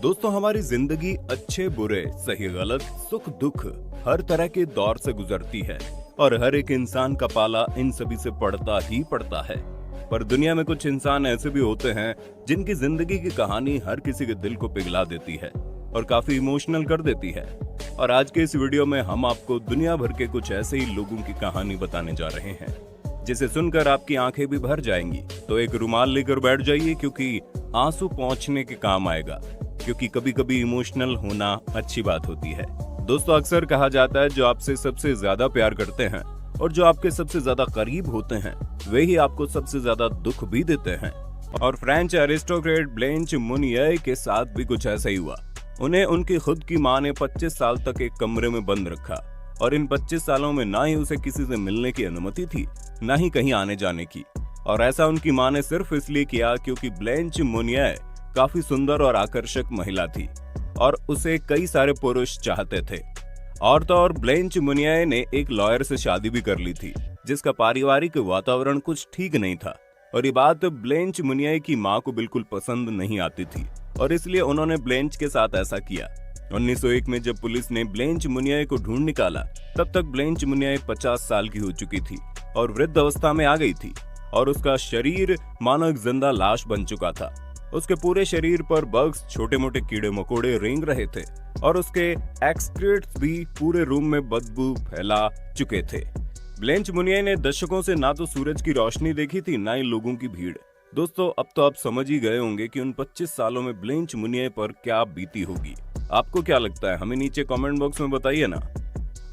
दोस्तों, हमारी जिंदगी अच्छे बुरे, सही गलत, सुख दुख हर तरह के दौर से गुजरती है और हर एक इंसान का पाला इन सभी से पड़ता ही पड़ता है। पर दुनिया में कुछ इंसान ऐसे भी होते हैं जिनकी जिंदगी की कहानी हर किसी के दिल को पिघला देती है और काफी इमोशनल कर देती है। और आज के इस वीडियो में हम आपको दुनिया भर के कुछ ऐसे ही लोगों की कहानी बताने जा रहे हैं जिसे सुनकर आपकी आंखें भी भर जाएंगी। तो एक रुमाल लेकर बैठ जाइए क्योंकि आंसू पहुंचने के काम आएगा, क्योंकि कभी कभी इमोशनल होना अच्छी बात होती है। दोस्तों, अक्सर कहा जाता है जो आपसे सबसे ज्यादा प्यार करते हैं और जो आपके सबसे ज्यादा करीब होते हैं वे ही आपको सबसे ज्यादा दुख भी देते हैं। और फ्रेंच एरिस्टोक्रेट ब्लेंच मुनिये के साथ भी कुछ ऐसा ही हुआ। उन्हें उनकी खुद की मां ने 25 साल तक एक कमरे में बंद रखा और इन 25 सालों में ना ही उसे किसी से मिलने की अनुमति थी, ना ही कहीं आने जाने की। और ऐसा उनकी मां ने सिर्फ इसलिए किया क्योंकि ब्लेंच मुनिये काफी सुंदर और आकर्षक महिला थी और उसे कई सारे पुरुष चाहते थे। और तो और ब्लेंच मुनिये ने एक लॉयर से शादी भी कर ली थी जिसका पारिवारिक वातावरण कुछ ठीक नहीं था। और ये बात ब्लेंच मुनिये की मां को बिल्कुल पसंद नहीं आती थी और इसलिए उन्होंने ब्लेंच के साथ ऐसा किया। 1901 में जब पुलिस ने ब्लेंच मुनिये को ढूंढ निकाला तब तक ब्लेंच मुनिये 50 साल की हो चुकी थी और वृद्ध अवस्था में आ गई थी और उसका शरीर मानो एक जिंदा लाश बन चुका था। उसके पूरे शरीर पर बग्स, छोटे मोटे कीड़े मकोड़े रेंग रहे थे और उसके एक्सक्रीट्स भी पूरे रूम में बदबू फैला चुके थे। ब्लेंच मुनिये ने दशकों से ना तो सूरज की रोशनी देखी थी, ना ही लोगों की भीड़। दोस्तों, अब तो आप समझ ही गए होंगे कि उन 25 सालों में ब्लेंच मुनिये पर क्या बीती होगी। आपको क्या लगता है? हमें नीचे कमेंट बॉक्स में बताइए ना।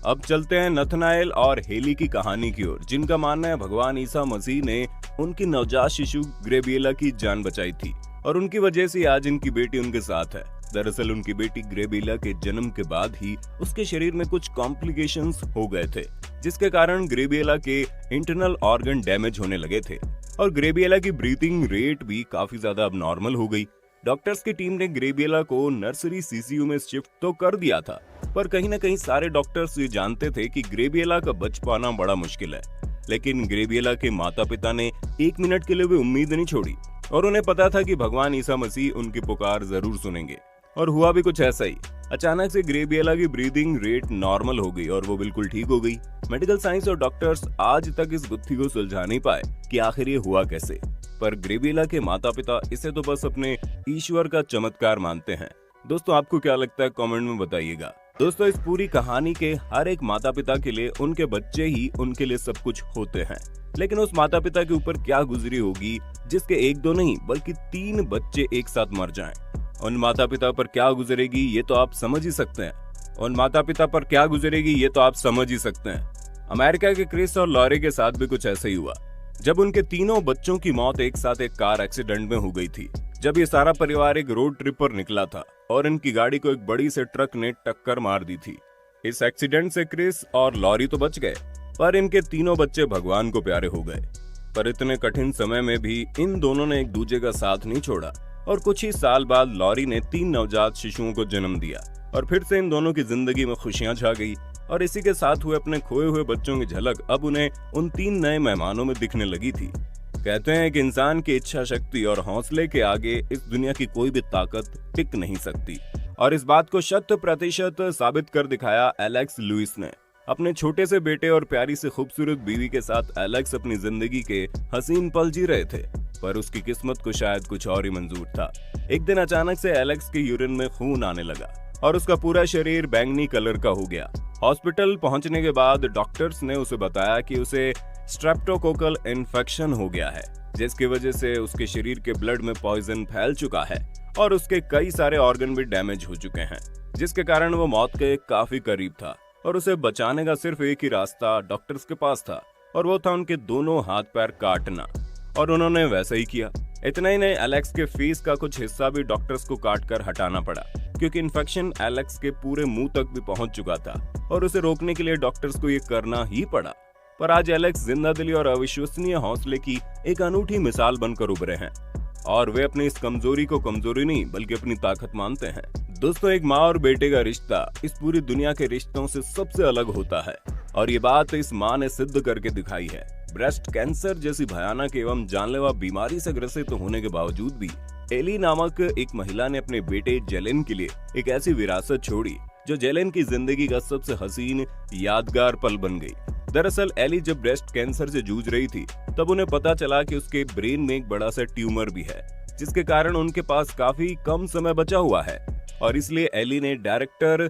अब चलते हैं नथनाएल और हेली की कहानी की ओर, जिनका मानना है भगवान ईसा मसीह ने उनकी नवजात शिशु ग्रेबिएला की जान बचाई थी और उनकी वजह से आज इनकी बेटी उनके साथ है। दरअसल उनकी बेटी ग्रेबिएला के जन्म के बाद ही उसके शरीर में कुछ कॉम्प्लिकेशंस हो गए थे, जिसके कारण ग्रेबिएला के इंटरनल ऑर्गन डैमेज होने लगे थे और ग्रेबिएला की ब्रीथिंग रेट भी काफी ज्यादा अब नॉर्मल हो गई। डॉक्टर्स की टीम ने ग्रेबिएला को नर्सरी सीसीयू में शिफ्ट तो कर दिया था, पर कहीं न कहीं सारे डॉक्टर्स ये जानते थे कि ग्रेबिएला का बच पाना बड़ा मुश्किल है। लेकिन ग्रेबिएला के माता पिता ने एक मिनट के लिए भी उम्मीद नहीं छोड़ी और उन्हें पता था कि भगवान ईसा मसीह उनकी पुकार जरूर सुनेंगे। और हुआ भी कुछ ऐसा ही। अचानक से ग्रेबिएला की ब्रीदिंग रेट नॉर्मल हो गई और वो बिल्कुल ठीक हो गई। मेडिकल साइंस और डॉक्टर्स आज तक इस गुत्थी को सुलझा नहीं पाए कि आखिर ये हुआ कैसे, पर ग्रेबिएला के माता पिता इसे तो बस अपने ईश्वर का चमत्कार मानते हैं। दोस्तों, आपको क्या लगता है? कमेंट में बताइएगा। दोस्तों, इस पूरी कहानी के हर एक माता पिता के लिए उनके बच्चे ही उनके लिए सब कुछ होते हैं, लेकिन उस माता पिता के ऊपर क्या गुजरी होगी जिसके एक दो नहीं बल्कि 3 बच्चे एक साथ मर जाएं। उन माता पिता पर क्या गुजरेगी ये तो आप समझ ही सकते हैं। उन माता पिता पर क्या गुजरेगी ये तो आप समझ ही सकते हैं। अमेरिका के क्रिस और लॉरी के साथ भी कुछ ऐसा ही हुआ, जब उनके तीनों बच्चों की मौत एक साथ एक कार एक्सीडेंट में हो गई थी। जब ये सारा परिवार एक रोड ट्रिप पर निकला था और इनकी गाड़ी को एक बड़ी से ट्रक ने टक्कर मार दी थी। इस एक्सीडेंट से क्रिस और लॉरी तो बच गए, पर इनके तीनों बच्चे भगवान को प्यारे हो गए। पर इतने कठिन समय में भी इन दोनों ने एक दूसरे का साथ नहीं छोड़ा और कुछ ही साल बाद लॉरी ने 3 नवजात शिशुओं को जन्म दिया और फिर से इन दोनों की जिंदगी में खुशियां छा गई। और इसी के साथ हुए अपने खोए हुए बच्चों की झलक अब उन्हें उन 3 नए मेहमानों में दिखने लगी थी। कहते हैं कि इंसान की इच्छा शक्ति और हौसले के आगे इस दुनिया की कोई भी ताकत टिक नहीं सकती। और इस बात को 100% साबित कर दिखाया एलेक्स लुइस ने। अपने छोटे से बेटे और प्यारी से खूबसूरत बीवी के साथ एलेक्स अपनी जिंदगी के हसीन पल जी रहे थे, पर उसकी किस्मत को शायद कुछ और ही मंजूर था। एक दिन अचानक से एलेक्स के यूरिन में खून आने लगा और उसका पूरा शरीर बैंगनी कलर का हो गया। हॉस्पिटल पहुंचने के बाद डॉक्टर्स ने उसे बताया कि उसे स्ट्रेप्टोकोकल इन्फेक्शन हो गया है, जिसकी वजह से उसके शरीर के ब्लड में पॉइजन फैल चुका है और उसके कई सारे ऑर्गन भी डैमेज हो चुके हैं, जिसके कारण वो मौत के काफी करीब था और उसे बचाने का सिर्फ एक ही रास्ता डॉक्टर्स के पास था और वो था उनके दोनों हाथ पैर काटना। और उन्होंने वैसा ही किया। इतना ही नहीं, एलेक्स के फेस का कुछ हिस्सा भी डॉक्टर्स को काटकर हटाना पड़ा क्योंकि इन्फेक्शन एलेक्स के पूरे मुंह तक भी पहुंच चुका था और उसे रोकने के लिए डॉक्टर्स को ये करना ही पड़ा। पर आज एलेक्स जिंदा दिली और अविश्वसनीय हौसले की एक अनूठी मिसाल बनकर उभरे हैं और वे अपनी इस कमजोरी को कमजोरी नहीं बल्कि अपनी ताकत मानते हैं। दोस्तों, एक माँ और बेटे का रिश्ता इस पूरी दुनिया के रिश्तों से सबसे अलग होता है और ये बात इस माँ ने सिद्ध करके दिखाई है। ब्रेस्ट कैंसर जैसी भयानक एवं जानलेवा बीमारी से ग्रसित होने के बावजूद भी एली नामक एक महिला ने अपने बेटे जेलेन के लिए एक ऐसी विरासत छोड़ी जो जेलेन की जिंदगी का सबसे हसीन यादगार पल बन गई। दरअसल एली जब ब्रेस्ट कैंसर से जूझ रही थी तब उन्हें पता चला कि उसके ब्रेन में एक बड़ा सा ट्यूमर भी है, जिसके कारण उनके पास काफी कम समय बचा हुआ है। और इसलिए एली ने डायरेक्टर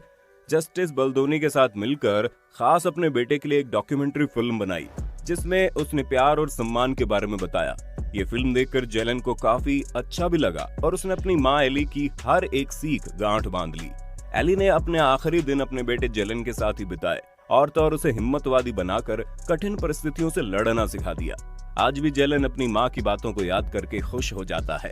जस्टिस बल्दोनी के साथ मिलकर खास अपने बेटे के लिए एक डॉक्यूमेंट्री फिल्म बनाई, जिसमें उसने प्यार और सम्मान के बारे में बताया। ये फिल्म देखकर जेलन को काफी अच्छा भी लगा और उसने अपनी माँ एली की हर एक सीख गांठ बांध ली। एली ने अपने आखिरी दिन अपने बेटे जेलन के साथ ही बिताए और तो और उसे हिम्मतवादी बनाकर कठिन परिस्थितियों से लड़ना सिखा दिया। आज भी जेलन अपनी माँ की बातों को याद करके खुश हो जाता है।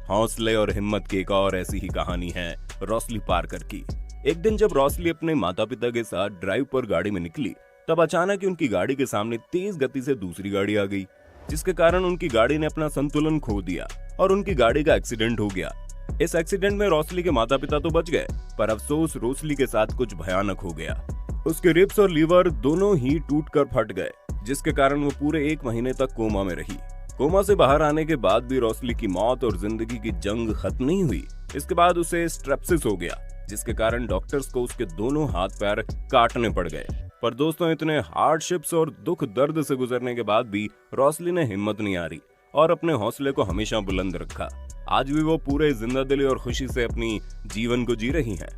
हौसले और हिम्मत की एक और ऐसी ही कहानी है रोसली पार्कर की। एक दिन जब रोसली अपने माता पिता के साथ ड्राइव पर गाड़ी में निकली तब अचानक उनकी गाड़ी के सामने तेज गति से दूसरी गाड़ी आ गई, जिसके कारण उनकी गाड़ी ने अपना संतुलन खो दिया और उनकी गाड़ी का एक्सीडेंट हो गया। इस एक्सीडेंट में रोसली के माता पिता तो बच गए, पर अफसोस रोसली के साथ कुछ भयानक हो गया। उसके रिब्स और लीवर दोनों ही टूटकर फट गए, जिसके कारण वो पूरे 1 महीने तक कोमा में रही। कोमा से बाहर आने के बाद भी रोसली की मौत और जिंदगी की जंग खत्म नहीं हुई। इसके बाद उसे स्ट्रेप्सिस हो गया, जिसके कारण डॉक्टर्स को उसके दोनों हाथ पैर काटने पड़ गए। पर दोस्तों, इतने हार्डशिप्स और दुख दर्द से गुजरने के बाद भी रोसली ने हिम्मत नहीं हारी और अपने हौसले को हमेशा बुलंद रखा। आज भी वो पूरे जिंदादिली और खुशी से अपनी जीवन को जी रही हैं।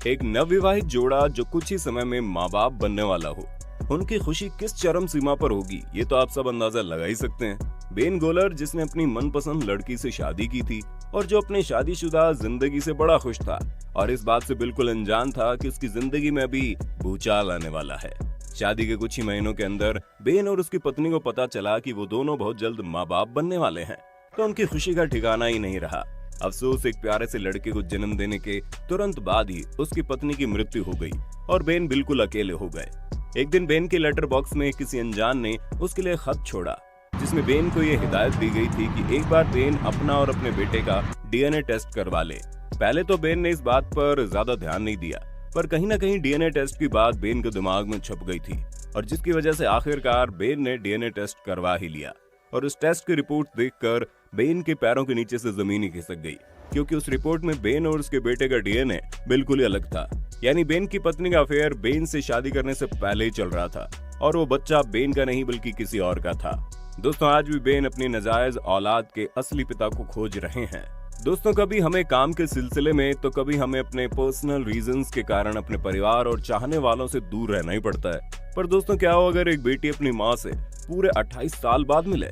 एक नवविवाहित जोड़ा जो कुछ ही समय में माँ बाप बनने वाला हो, उनकी खुशी किस चरम सीमा पर होगी ये तो आप सब अंदाजा लगा ही सकते हैं। बेन गोलर, जिसने अपनी मनपसंद लड़की से शादी की थी और जो अपनी शादीशुदा जिंदगी से बड़ा खुश था और इस बात से बिल्कुल अनजान था कि उसकी जिंदगी में अभी भूचाल आने वाला है। शादी के कुछ ही महीनों के अंदर बेन और उसकी पत्नी को पता चला कि वो दोनों बहुत जल्द माँ बाप बनने वाले हैं, तो उनकी खुशी का ठिकाना ही नहीं रहा। अफसोस, एक प्यारे से लड़के को जन्म देने के तुरंत बाद ही उसकी पत्नी की मृत्यु हो गई और बेन बिल्कुल अकेले हो गए। एक दिन बेन के लेटर बॉक्स में किसी अनजान ने उसके लिए खत छोड़ा, जिसमें बेन को ये हिदायत दी गई थी कि एक बार बेन अपना और अपने बेटे का डीएनए टेस्ट करवा ले। पहले तो बेन ने इस बात पर ज्यादा ध्यान नहीं दिया, पर कहीं ना कहीं डीएनए टेस्ट की बात बेन के दिमाग में छप गई थी और जिसकी वजह से आखिरकार बेन ने डीएनए टेस्ट करवा ही लिया। और उस टेस्ट की रिपोर्ट देखकर बेन के पैरों के नीचे से जमीन ही खिसक गई, क्योंकि उस रिपोर्ट में बेन और उसके बेटे का डीएनए बिल्कुल ही अलग था। यानी बेन की पत्नी का अफेयर बेन से शादी करने से पहले ही चल रहा था और वो बच्चा बेन का नहीं बल्कि किसी और का था। दोस्तों, आज भी बेन अपनी नाजायज औलाद के असली पिता को खोज रहे हैं। दोस्तों, कभी हमें काम के सिलसिले में तो कभी हमें अपने पर्सनल रीजंस के कारण अपने परिवार और चाहने वालों से दूर रहना ही पड़ता है। पर दोस्तों, क्या हो अगर एक बेटी अपनी माँ से पूरे 28 साल बाद मिले?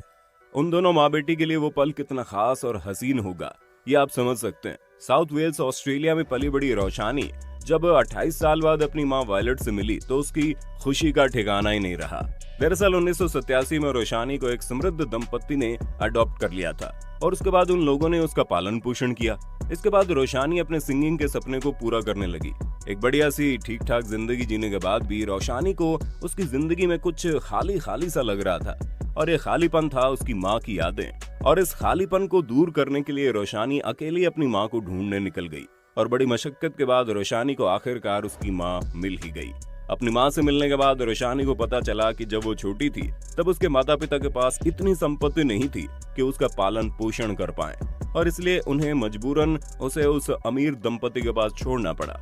उन दोनों माँ बेटी के लिए वो पल कितना खास और हसीन होगा ये आप समझ सकते हैं। साउथ वेल्स ऑस्ट्रेलिया में पली बड़ी रोशानी जब 28 साल बाद अपनी माँ वायलेट से मिली तो उसकी खुशी का ठिकाना ही नहीं रहा। दरअसल 1987 में रोशानी को एक समृद्ध दंपत्ति ने अडॉप्ट कर लिया था और उसके बाद उन लोगों ने उसका पालन पोषण किया। इसके बाद रोशानी अपने सिंगिंग के सपने को पूरा करने लगी। एक बढ़िया सी ठीक ठाक जिंदगी जीने के बाद भी रोशानी को उसकी जिंदगी में कुछ खाली खाली सा लग रहा था और ये खालीपन था उसकी माँ की यादें। और इस खालीपन को दूर करने के लिए रोशानी अकेली अपनी माँ को ढूंढने निकल गई और बड़ी मशक्कत के बाद रोशानी को आखिरकार उसकी माँ मिल ही गई। अपनी माँ से मिलने के बाद रोशानी को पता चला कि जब वो छोटी थी तब उसके माता पिता के पास इतनी संपत्ति नहीं थी कि उसका पालन पोषण कर पाए और इसलिए उन्हें मजबूरन उसे उस अमीर दंपति के पास छोड़ना पड़ा।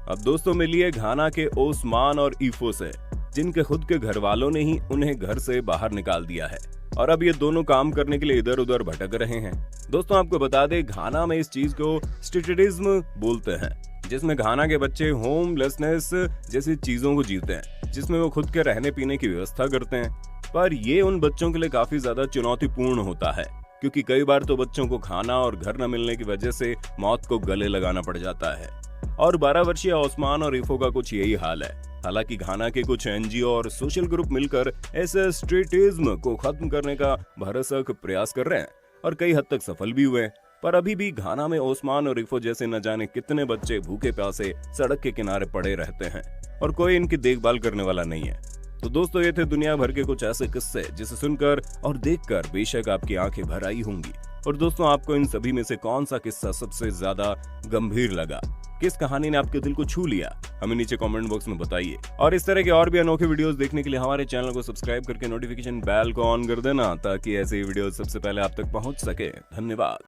अब दोस्तों, मिलिए घाना के ओस्मान और ईफो से, जिनके खुद के घर वालों ने ही उन्हें घर से बाहर निकाल दिया है और अब ये दोनों काम करने के लिए इधर उधर भटक रहे हैं। दोस्तों, आपको बता दें, घाना में इस चीज को स्ट्रीटिज्म बोलते हैं, जिसमें घाना के बच्चे होमलेसनेस जैसी चीजों को जीते हैं, जिसमें वो खुद के रहने पीने की व्यवस्था करते हैं। पर ये उन बच्चों के लिए काफी ज्यादा चुनौतीपूर्ण होता है, क्योंकि कई बार तो बच्चों को खाना और घर न मिलने की वजह से मौत को गले लगाना पड़ जाता है। और 12 वर्षीय ओस्मान और ईफो का कुछ यही हाल है। हालांकि घाना के कुछ एनजीओ और सोशल ग्रुप मिलकर ऐसे स्ट्रीटिज्म को खत्म करने का भरसक प्रयास कर रहे हैं और कई हद तक सफल भी हुए, पर अभी भी घाना में ओस्मान और ईफो जैसे न जाने कितने बच्चे भूखे प्यासे सड़क के किनारे पड़े रहते हैं और कोई इनकी देखभाल करने वाला नहीं है। तो दोस्तों, ये थे दुनिया भर के कुछ ऐसे किस्से जिसे सुनकर और देखकर बेशक आपकी आंखें भर आई होंगी। और दोस्तों, आपको इन सभी में से कौन सा किस्सा सबसे ज्यादा गंभीर लगा? किस कहानी ने आपके दिल को छू लिया? हमें नीचे कमेंट बॉक्स में बताइए। और इस तरह के और भी अनोखे वीडियोस देखने के लिए हमारे चैनल को सब्सक्राइब करके नोटिफिकेशन बेल को ऑन कर देना, ताकि ऐसे वीडियोस सबसे पहले आप तक पहुंच सके। धन्यवाद।